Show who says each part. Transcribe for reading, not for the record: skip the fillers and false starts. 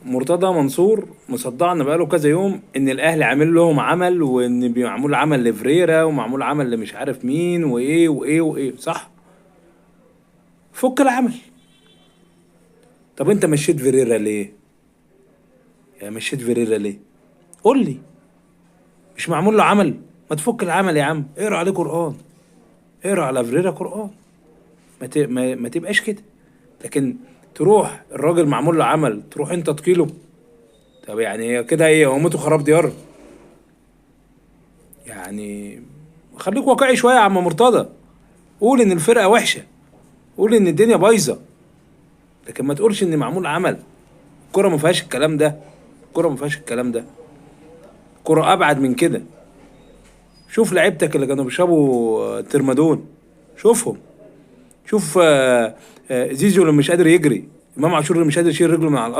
Speaker 1: مرتضى منصور مصدعنا بقاله كذا يوم ان الاهلي عامل لهم عمل، وان معمول عمل لفريرا ومعمول عمل لمش عارف مين وايه وايه وايه، صح؟ فك العمل. طب انت مشيت فيريرا ليه؟ يعني مشيت فيريرا ليه؟ قول لي. مش معمول له عمل؟ ما تفك العمل يا عم، اقرا عليه قرآن. اقرا على فيريرا قرآن. ما تبقاش كده. لكن تروح الراجل معمول له عمل تروح انت تقيله؟ طب يعني هي كده ايه؟ هو موته خراب ديار؟ يعني خليك واقعي شويه يا عم مرتضى. قول ان الفرقه وحشه، قول ان الدنيا بايظه، لكن ما تقولش ان معمول عمل. الكرة ما فيهاش الكلام ده. الكرة ما فيهاش الكلام ده. الكرة ابعد من كده. شوف لعيبتك اللي كانوا بيشربوا ترمادون. شوفهم. شوف زيزو اللي مش قادر يجري، امام عاشور اللي مش قادر يشيل رجله من على الارض.